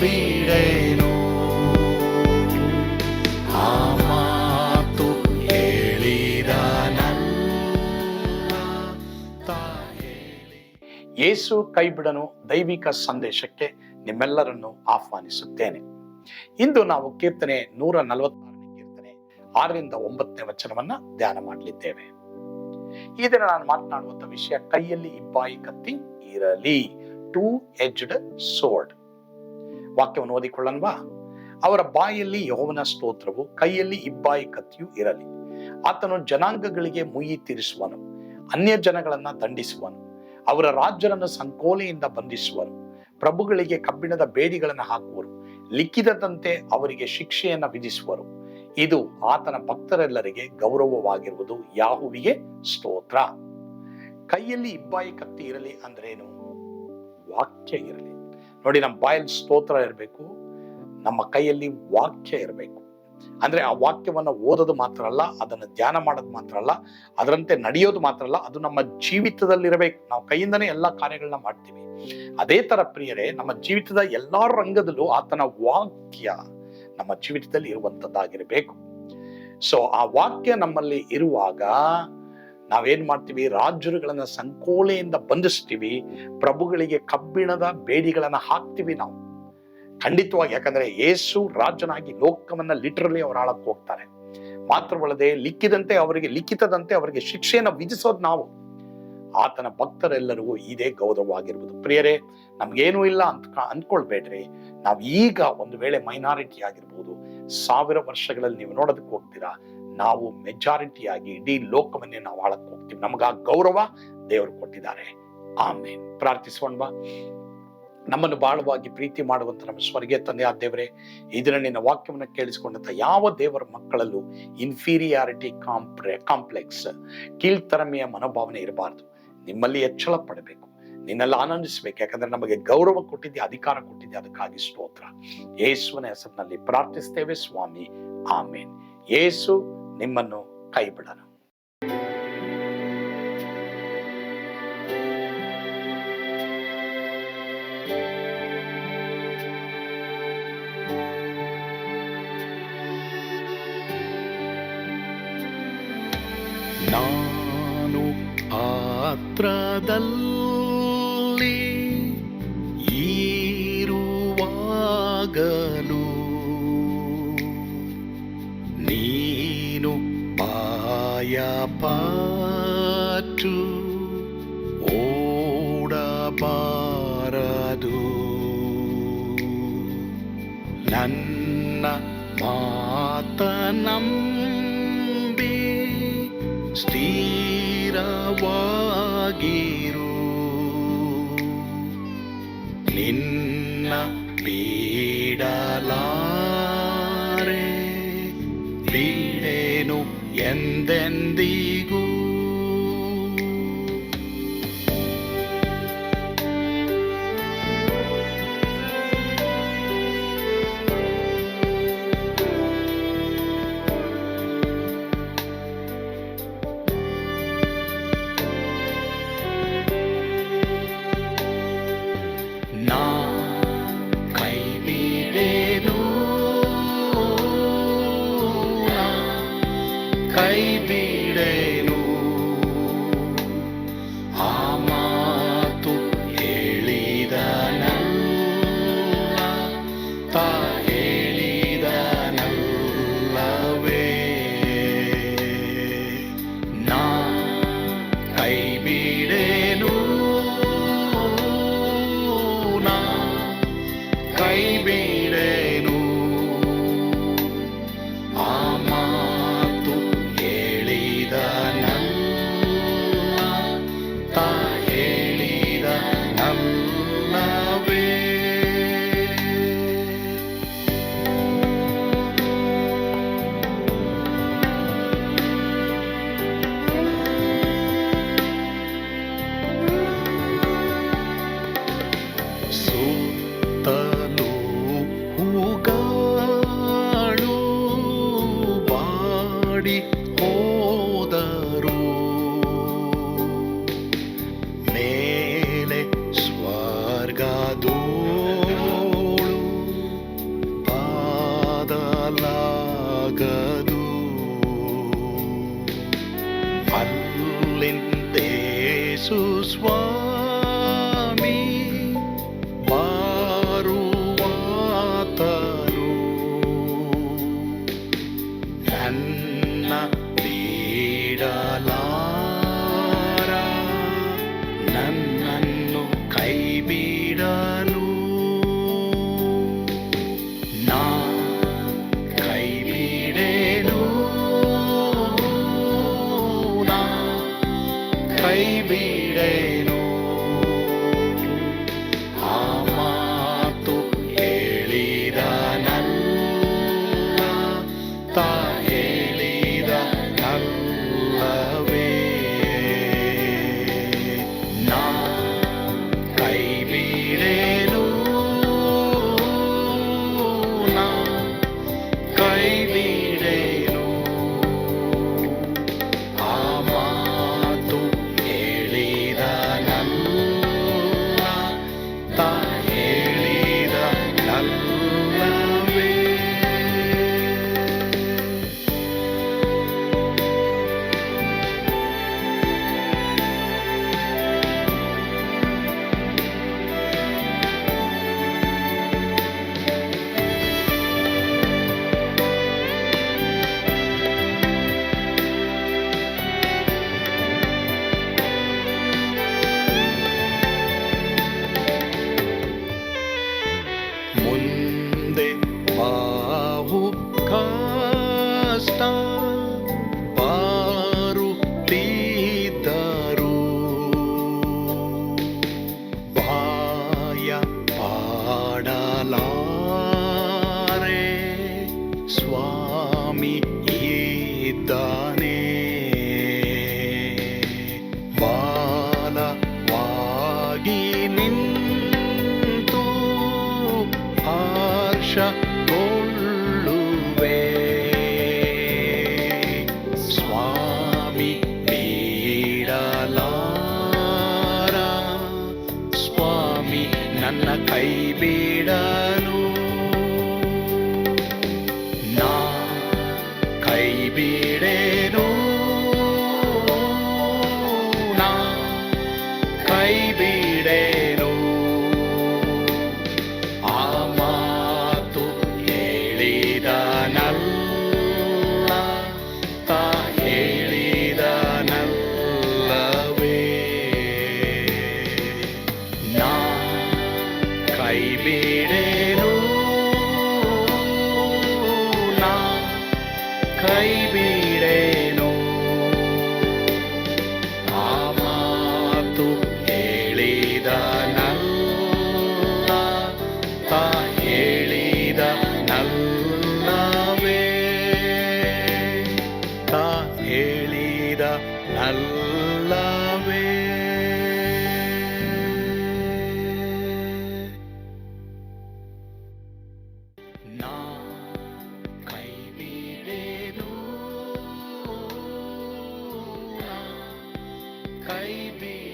ಬಿಡೆನು, ಆ ಮಾತು ಯೇಸು ಕೈ ಬಿಡನು ದೈವಿಕ ಸಂದೇಶಕ್ಕೆ ನಿಮ್ಮೆಲ್ಲರನ್ನು ಆಹ್ವಾನಿಸುತ್ತೇನೆ. ಇಂದು ನಾವು ಕೀರ್ತನೆ 146ನೇ ಕೀರ್ತನೆ 6ರಿಂದ 9ನೇ ವಚನವನ್ನ ಧ್ಯಾನ ಮಾಡಲಿದ್ದೇವೆ. ಈ ದಿನ ನಾನು ಮಾತನಾಡುವಂತ ವಿಷಯ ಕೈಯಲ್ಲಿ ಇಬ್ಬಾಯಿ ಕತ್ತಿ ಇರಲಿ, ಟೂ ಎಡ್ಜ್ಡ್ ಸೋರ್ಡ್. ವಾಕ್ಯವನ್ನು ಓದಿಕೊಳ್ಳನ್ವಾ? ಅವರ ಬಾಯಲ್ಲಿ ಯೆಹೋವನ ಸ್ತೋತ್ರವು, ಕೈಯಲ್ಲಿ ಇಬ್ಬಾಯಿ ಕತ್ತಿಯು ಇರಲಿ. ಆತನು ಜನಾಂಗಗಳಿಗೆ ಮುಯ್ಯಿ ತೀರಿಸುವನು, ಅನ್ಯ ಜನಗಳನ್ನ ದಂಡಿಸುವನು. ಅವರ ರಾಜ್ಯರನ್ನು ಸಂಕೋಲೆಯಿಂದ ಬಂಧಿಸುವರು, ಪ್ರಭುಗಳಿಗೆ ಕಬ್ಬಿಣದ ಬೇಡಿಗಳನ್ನು ಹಾಕುವರು, ಲಿಖಿತದಂತೆ ಅವರಿಗೆ ಶಿಕ್ಷೆಯನ್ನ ವಿಧಿಸುವರು. ಇದು ಆತನ ಭಕ್ತರೆಲ್ಲರಿಗೆ ಗೌರವವಾಗಿರುವುದು. ಯಾಹುವಿಗೆ ಸ್ತೋತ್ರ. ಕೈಯಲ್ಲಿ ಇಬ್ಬಾಯಿ ಕತ್ತಿ ಇರಲಿ ಅಂದ್ರೇನು? ವಾಕ್ಯ ಇರಲಿ. ನೋಡಿ, ನಮ್ಮ ಬಾಯಲ್ಲಿ ಸ್ತೋತ್ರ ಇರಬೇಕು, ನಮ್ಮ ಕೈಯಲ್ಲಿ ವಾಕ್ಯ ಇರಬೇಕು. ಅಂದ್ರೆ ಆ ವಾಕ್ಯವನ್ನ ಓದೋದು ಮಾತ್ರ ಅಲ್ಲ, ಅದನ್ನ ಧ್ಯಾನ ಮಾಡೋದು ಮಾತ್ರ ಅಲ್ಲ, ಅದರಂತೆ ನಡೆಯೋದು ಮಾತ್ರ ಅಲ್ಲ, ಅದು ನಮ್ಮ ಜೀವಿತದಲ್ಲಿರಬೇಕು. ನಾವು ಕೈಯಿಂದನೇ ಎಲ್ಲಾ ಕಾರ್ಯಗಳನ್ನ ಮಾಡ್ತೀವಿ. ಅದೇ ತರ ಪ್ರಿಯರೇ, ನಮ್ಮ ಜೀವಿತದ ಎಲ್ಲಾ ರಂಗದಲ್ಲೂ ಆತನ ವಾಕ್ಯ ನಮ್ಮ ಜೀವಿತದಲ್ಲಿ ಇರುವಂತದ್ದಾಗಿರಬೇಕು. ಸೊ ಆ ವಾಕ್ಯ ನಮ್ಮಲ್ಲಿ ಇರುವಾಗ ನಾವೇನ್ ಮಾಡ್ತೀವಿ? ರಾಜರುಗಳನ್ನ ಸಂಕೋಲೆಯಿಂದ ಬಂಧಿಸ್ತೀವಿ, ಪ್ರಭುಗಳಿಗೆ ಕಬ್ಬಿಣದ ಬೇಡಿಗಳನ್ನ ಹಾಕ್ತಿವಿ ನಾವು. ಖಂಡಿತವಾಗಿ. ಯಾಕಂದ್ರೆ ಯೇಸು ರಾಜನಾಗಿ ಲೋಕವನ್ನ ಲಿಟರಲಿ ಅವರು ಆಳಕ್ಕೆ ಹೋಗ್ತಾರೆ. ಮಾತ್ರವಲ್ಲದೆ ಲಿಖಿತದಂತೆ ಅವರಿಗೆ ಶಿಕ್ಷೆಯನ್ನು ವಿಧಿಸೋದು ನಾವು. ಆತನ ಭಕ್ತರೆಲ್ಲರಿಗೂ ಇದೇ ಗೌರವವಾಗಿರುವುದು. ಪ್ರಿಯರೇ, ನಮ್ಗೇನೂ ಇಲ್ಲ ಅಂತ ಅಂದ್ಕೊಳ್ಬೇಡ್ರಿ. ನಾವು ಈಗ ಒಂದು ವೇಳೆ ಮೈನಾರಿಟಿ ಆಗಿರ್ಬೋದು, 1000 ವರ್ಷಗಳಲ್ಲಿ ನೀವು ನೋಡೋದಕ್ಕೆ ಹೋಗ್ತೀರಾ, ನಾವು ಮೆಜಾರಿಟಿಯಾಗಿ ಇಡೀ ಲೋಕವನ್ನೇ ನಾವು ಆಳಕ್ಕೆ ಹೋಗ್ತೀವಿ. ನಮಗ ಆ ಗೌರವ ದೇವರು ಕೊಟ್ಟಿದ್ದಾರೆ. ಆಮೇನ್. ಪ್ರಾರ್ಥಿಸೋಣವಾ? ನಮ್ಮನ್ನು ಬಾಳವಾಗಿ ಪ್ರೀತಿ ಮಾಡುವಂತ ನಮ್ಮ ಸ್ವರ್ಗೀಯ ತಂದೆಯಾದ ದೇವರೇ, ಈ ದಿನ ನಿನ್ನ ವಾಕ್ಯವನ್ನು ಕೇಳಿಸಿಕೊಂಡಂತ ಯಾವ ದೇವರ ಮಕ್ಕಳಲ್ಲೂ ಇನ್ಫೀರಿಯಾರಿಟಿ ಕಾಂಪ್ಲೆಕ್ಸ್, ಕೀಳ್ತರಮೆಯ ಮನೋಭಾವನೆ ಇರಬಾರ್ದು. ನಿಮ್ಮಲ್ಲಿ ಹೆಚ್ಚಳ ಪಡಬೇಕು, ನಿನ್ನೆಲ್ಲ ಆನಂದಿಸಬೇಕು. ಯಾಕಂದ್ರೆ ನಮಗೆ ಗೌರವ ಕೊಟ್ಟಿದ್ದೆ, ಅಧಿಕಾರ ಕೊಟ್ಟಿದ್ದೆ, ಅದಕ್ಕಾಗಿ ಸ್ತೋತ್ರ. ಯೇಸುವಿನ ಹೆಸರಿನಲ್ಲಿ ಪ್ರಾರ್ಥಿಸ್ತೇವೆ ಸ್ವಾಮಿ. ಆಮೇನ್. ಯೇಸು ನಿಮ್ಮನ್ನು ಕೈ ಬಿಡನು. ನಾನು ಪಾತ್ರದಲ್ಲಿ ಇರುವಾಗಲೂ ನೀನು ಭಯಪಟ್ಟು ಓಡಬಾರದು. ನನ್ನ ಮಾತನಂಬಿ ಸ್ಥಿರವಾಗಿರು, ನಿನ್ನ ಬಿಡಲಾರೆ, ಬಿಡೆನು ಎಂದೆಂದಿಗೂ. ಕೈ ಬಿಡೆನು, ಆ ಮಾತು ಹೇಳಿದನಲ್ಲ, ಹೇಳಿದನಲ್ಲವೇ. ನಾ ಕೈ ಬಿಡೆನು, ನಾ ಕೈ ಬಿಡೆನು, ಆ ಮಾತು ಹೇಳಿದನಲ್ಲ, ಯೇಸು ಸ್ವಾಮಿ ಬಾರುವಾತನು ನನ್ನ ಬಿಡಲಾರ, ನನ್ನನ್ನು ಕೈ ಬಿಡನು. ನಾ ಕೈ ಬಿಡೆನು, ನಾ ಕೈ ಬಿಡೆನು. ಆ ಮಾತು ಹೇಳಿದನಲ್ಲ, ತಾ ಹೇಳಿದನಲ್ಲವೇ. ನಾ ಕೈ ಬಿಡೆನು, ನಾ ಕೈ ಬಿಡೆನು. ಆ ಮಾತು ಹೇಳಿದನಲ್ಲ, ತಾ ಹೇಳಿದನಲ್ಲವೇ. ಮುಂದೆ ಬಾವು ಕಷ್ಟ ಬಾರುತ್ತಿದ್ದರು, ಭಯ ಪಾಡಲಾರೆ, ಸ್ವಾಮಿ ಇದ್ದಾನೆ. ಬಾಲವಾಗಿ ನಿಂತು ಹರ್ಷಗೊಳ್ಳುವೆ, ಸ್ವಾಮಿ ಬಿಡಲಾರ, ಸ್ವಾಮಿ ನನ್ನ ಕೈ ಬಿಡನು. ನಾ ಕೈ ಬಿಡೆನು, ನಾ ಕೈ ಬಿಡೆನು. ಆ ಮಾತು ಹೇಳಿದನಲ್ಲ, ತಾ ಹೇಳಿದನಲ್ಲವೇ. ನಾ ಕೈ ಬಿಡೆನು, ನಾ ಕೈ ಬಿಡೆನು. ಆ ಮಾತು ಹೇಳಿದನಲ್ಲ, ತಾ ಹೇಳಿದನಲ್ಲವೇ. ತಾ ಹೇಳಿದನಲ್ಲವೇ. ನಾ ಕೈ ಬಿಡೆನು, ನಾ ಕೈ ಬಿಡೆನು.